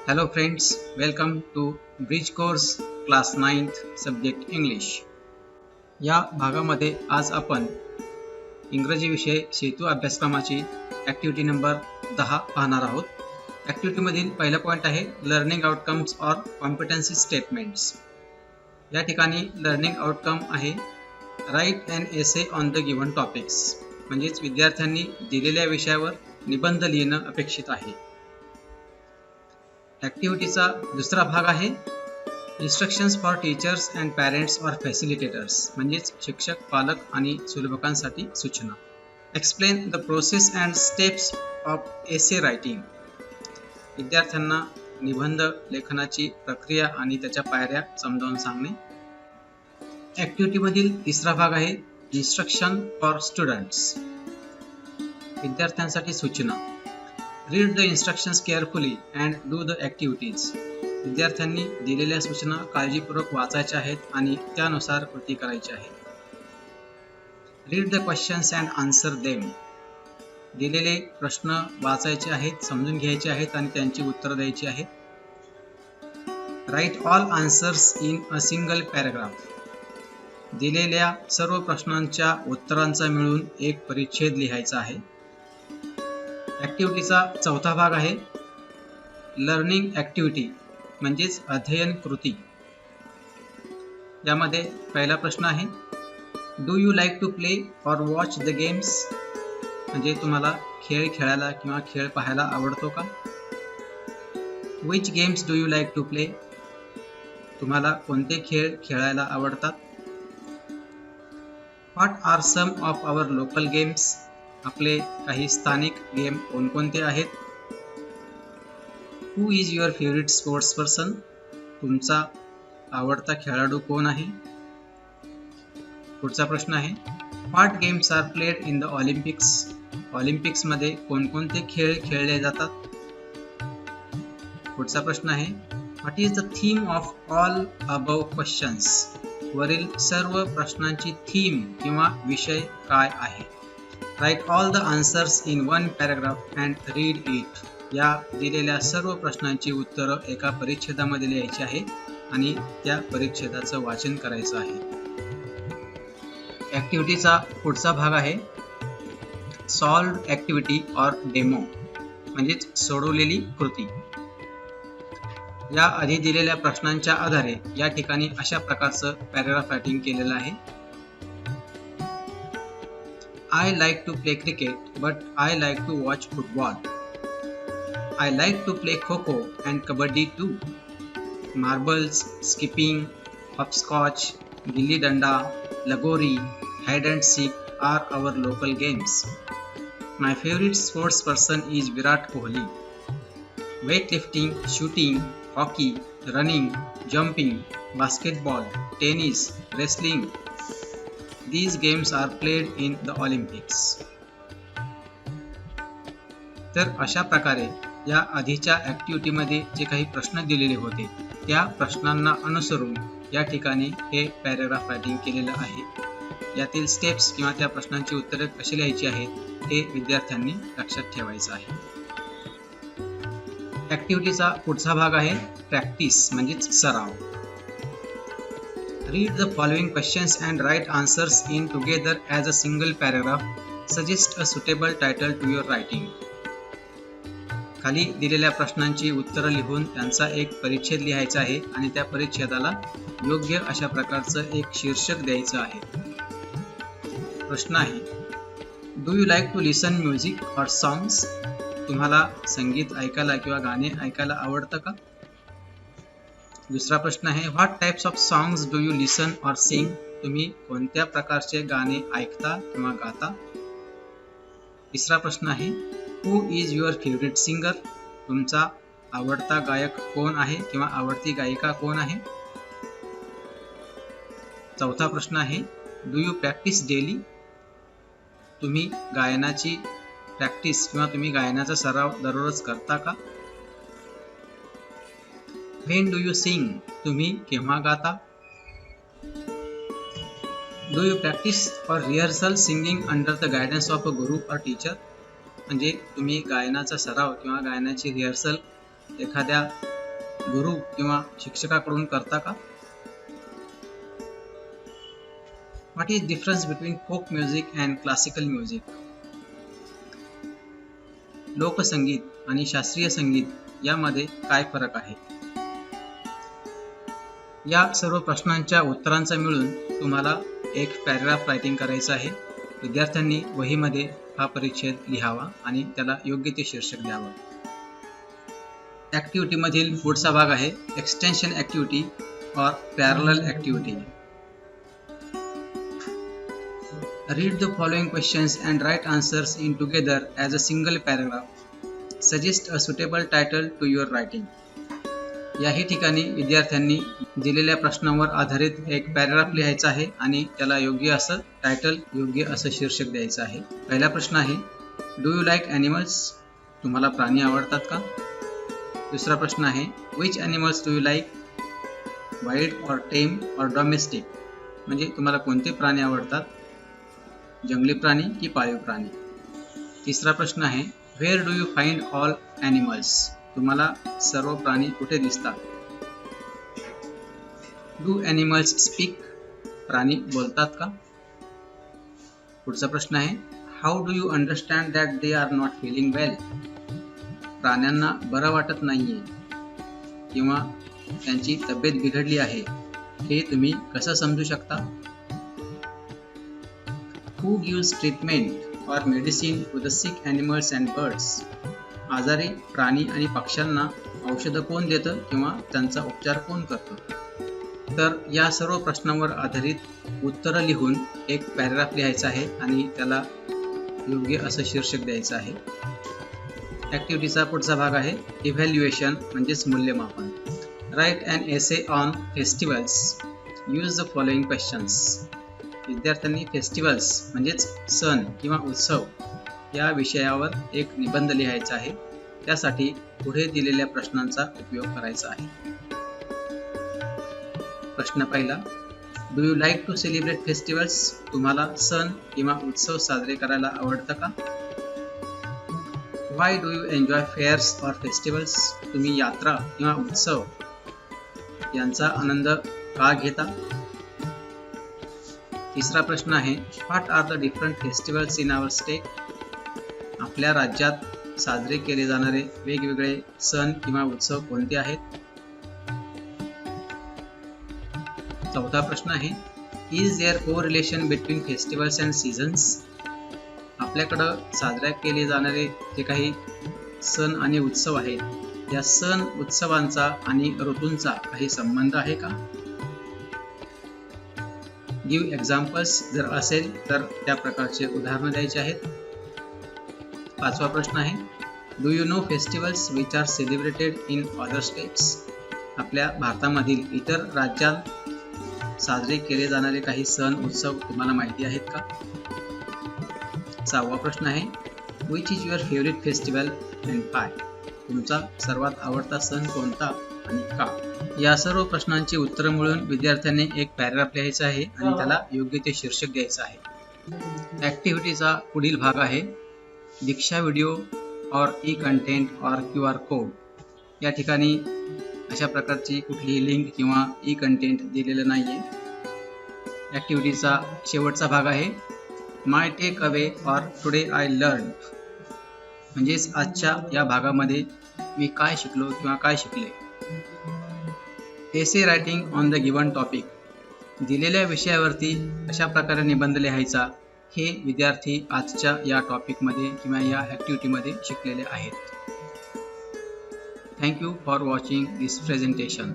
Hello friends, welcome to Bridge Course Class 9th Subject English. या भागामध्ये आज आपण इंग्रजी विषय सेतू अभ्यासक्रमाची ॲक्टिव्हिटी नंबर 10 पाहणार आहोत. ॲक्टिव्हिटीमधील पहिला पॉईंट आहे learning outcomes or competency statements. या ठिकाणी लर्निंग आउटकम आहे write an essay on the given topics, म्हणजेच विद्यार्थ्यांनी दिलेल्या विषयावर निबंध लिहिणं अपेक्षित आहे. ॲक्टिव्हिटीचा दुसरा भाग आहे instructions for teachers and parents or facilitators, म्हणजेच शिक्षक, पालक आणि सुलभकांसाठी सूचना. Explain the process and steps of essay writing. विद्यार्थ्यांना निबंध लेखनाची प्रक्रिया आणि त्याच्या पायऱ्या समजावून सांगणे. ॲक्टिव्हिटीमधील तिसरा भाग आहे इन्स्ट्रक्शन फॉर स्टुडंट्स, विद्यार्थ्यांसाठी सूचना. Read the instructions carefully and do the activities. विद्यार्थ्यांनी दिलेल्या सूचना काळजीपूर्वक वाचायच्या आहेत आणि त्यानुसार कृती करायची आहे. Read the questions and answer them. दिलेले प्रश्न वाचायचे आहेत, समजून घ्यायचे आहेत आणि त्यांची उत्तरं द्यायची आहेत. Write all answers in a single paragraph. दिलेल्या सर्व प्रश्नांच्या उत्तरांचा मिळून एक परिच्छेद लिहायचा आहे. ॲक्टिव्हिटीचा चौथा भाग आहे लर्निंग ॲक्टिव्हिटी, म्हणजेच अध्ययन कृती. यामध्ये पहिला प्रश्न आहे do you like to play or watch the games. म्हणजे तुम्हाला खेळ खेळायला किंवा खेळ पाहायला आवडतो का. Which games do you like to play. तुम्हाला कोणते खेळ खेळायला आवडतात. What are some of our local games. आपले काही स्थानिक गेम कोणकोणते आहेत. Who is your favourite sports person. तुमचा आवडता खेळाडू कोण आहे. पुढचा प्रश्न आहे what games are played in the Olympics. ऑलिम्पिक्समध्ये कोणकोणते खेळ खेळले जातात. पुढचा प्रश्न आहे what is the theme of all above questions. वरील सर्व प्रश्नांची थीम किंवा विषय काय आहे. Write all the answers in one paragraph and read it. या दिलेल्या सर्व प्रश्नांची उत्तरं एका परिच्छेदामध्ये लिहायची आहे आणि त्या परिच्छेदाचं वाचन करायचं आहे. ॲक्टिव्हिटीचा पुढचा भाग आहे सॉल्व्ड ॲक्टिव्हिटी ऑर डेमो, म्हणजेच सोडवलेली कृती. या आधी दिलेल्या प्रश्नांच्या आधारे या ठिकाणी अशा प्रकारचं पॅराग्राफ रायटिंग केलेलं आहे. I like to play cricket, but I like to watch football. I like to play kho-kho and kabaddi too. Marbles, skipping, hopscotch, gilli danda, lagori, hide and seek are our local games. My favorite sports person is Virat Kohli. Weightlifting, shooting, hockey, running, jumping, basketball, tennis, wrestling. These games are played in the Olympics. तर अशा प्रकारे या आधीच्या ॲक्टिव्हिटीमध्ये जे काही प्रश्न दिलेले होते त्या प्रश्नांना अनुसरून या ठिकाणी हे पॅराग्राफ रायटिंग केलेलं आहे. यातील स्टेप्स किंवा त्या प्रश्नांची उत्तरे कशी लिहायची आहेत हे विद्यार्थ्यांनी लक्षात ठेवायचं आहे. ॲक्टिव्हिटीचा पुढचा भाग आहे प्रॅक्टिस, म्हणजेच सराव. Read the following questions and write answers in together as a single paragraph. Suggest a suitable title to your writing. खाली दिलेल्या प्रश्नांची उत्तरं लिहून त्यांचा एक परिच्छेद लिहायचा आहे आणि त्या परिच्छेदाला योग्य अशा प्रकारचं एक शीर्षक द्यायचं आहे. प्रश्न आहे do you like to listen music or songs. तुम्हाला संगीत ऐकायला किंवा गाणे ऐकायला आवडतं का. दुसरा प्रश्न आहे what types of songs do you listen or sing. तुम्ही कोणत्या प्रकारचे गाणे ऐकता किंवा गाता. तिसरा प्रश्न आहे हू इज युअर फेवरेट सिंगर. तुमचा आवडता गायक कोण आहे किंवा आवडती गायिका कोण आहे. चौथा प्रश्न आहे डू यू प्रॅक्टिस डेली. तुम्ही गायनाची प्रॅक्टिस किंवा तुम्ही गायनाचा सराव दररोज करता का. When do you sing? तुम्ही केव्हा गाता. Do you practice or rehearsal singing under the guidance of a guru or teacher? म्हणजे तुम्ही गायनाचा सराव किंवा गायनाची रिहर्सल एखाद्या गुरु किंवा शिक्षकाकडून करता का? What is difference between folk music and classical music? लोकसंगीत आणि शास्त्रीय संगीत यामध्ये काय फरक आहे? या सर्व प्रश्नांच्या उत्तरांचा मिळून तुम्हाला एक पॅराग्राफ रायटिंग करायचं आहे. विद्यार्थ्यांनी वहीमध्ये हा परिच्छेद लिहावा आणि त्याला योग्य ते शीर्षक द्यावं. ॲक्टिव्हिटी मधील पुढचा भाग आहे एक्सटेन्शन ॲक्टिव्हिटी और parallel activity. Read the following questions and write answers in together as a single paragraph. Suggest a suitable title to your writing. याही ठिकाणी विद्यार्थ्यांनी दिलेल्या प्रश्नावर आधारित एक पॅराग्राफ लिहायचा आहे आणि त्याला योग्य असं टायटल, योग्य असं शीर्षक द्यायचं आहे. पहिला प्रश्न आहे, डू यू लाईक ॲनिमल्स? तुम्हाला प्राणी आवडतात का? दुसरा प्रश्न आहे, which animals do you like? Wild और टेम और डोमेस्टिक? म्हणजे तुम्हाला कोणते प्राणी आवडतात, जंगली प्राणी की पाळीव प्राणी? तिसरा प्रश्न आहे, where do you find all animals? तुम्हाला सर्व प्राणी कुठे दिसतात? Do animals speak? प्राणी बोलतात का? पुढचा प्रश्न आहे, how do you understand that they are not feeling well? प्राण्यांना बरं वाटत नाहीये किंवा त्यांची तब्येत बिघडली आहे, हे तुम्ही कसं समजू शकता? Who gives treatment or medicine to the sick animals and birds? आजारी प्राणी आणि पक्ष्यांना औषधं कोण देतं किंवा त्यांचा उपचार कोण करतो? तर या सर्व प्रश्नांवर आधारित उत्तरं लिहून एक पॅराग्राफ लिहायचा आहे आणि त्याला योग्य असं शीर्षक द्यायचं आहे. ॲक्टिव्हिटीचा पुढचा भाग आहे इव्हॅल्युएशन म्हणजेच मूल्यमापन. Write and essay on festivals. Use the following questions. विद्यार्थ्यांनी फेस्टिवल्स म्हणजेच सण किंवा उत्सव या विषयावर एक निबंध लिहायचा आहे. त्यासाठी पुढे दिलेल्या प्रश्नांचा उपयोग करायचा आहे. प्रश्न पहिला, do you like to celebrate festivals? तुम्हाला सण किंवा उत्सव साजरे करायला आवडतं का? Why do you enjoy fairs or festivals? तुम्ही यात्रा किंवा उत्सव यांचा आनंद का घेता? तिसरा प्रश्न आहे, what are the different festivals in our state? आपल्या राज्यात साजरे केले जाणारे वेगवेगळे सण किंवा उत्सव कोणते आहेत? चौथा प्रश्न आहे, इज देअर को relation between festivals and seasons? आपल्याकडं साजऱ्या केले जाणारे जे काही सण आणि उत्सव आहेत, या सण उत्सवांचा आणि ऋतूंचा काही संबंध आहे का? Give examples. जर असेल तर त्या प्रकारचे उदाहरणं द्यायचे आहेत. पाचवा प्रश्न आहे, do you know festivals which are celebrated in other states? आपल्या भारतामधील इतर राज्यात साजरे केले जाणारे काही सण उत्सव तुम्हाला माहिती आहेत का? सहावा प्रश्न आहे, which is your favourite festival and why? तुमचा सर्वात आवडता सण कोणता आणि का? या सर्व प्रश्नांची उत्तरं मिळून विद्यार्थ्यांनी एक पॅराग्राफ लिहायचा आहे आणि त्याला योग्य ते शीर्षक द्यायचं आहे. ॲक्टिव्हिटीचा पुढील भाग आहे दीक्षा व्हिडिओ और ई कंटेंट और QR कोड. या ठिकाणी अशा प्रकारची कुठलीही लिंक किंवा ई कंटेंट दिलेलं नाही आहे. ॲक्टिव्हिटीचा शेवटचा भाग आहे माय टेक अवे और टुडे आय लर्न. म्हणजेच आजच्या या भागामध्ये मी काय शिकलो किंवा काय शिकले. एसे writing on the given topic. दिलेल्या विषयावरती अशा प्रकारे निबंध लिहायचा हे विद्यार्थी आजच्या या टॉपिकमध्ये किंवा या ॲक्टिव्हिटीमध्ये शिकलेले आहेत. Thank you for watching this presentation.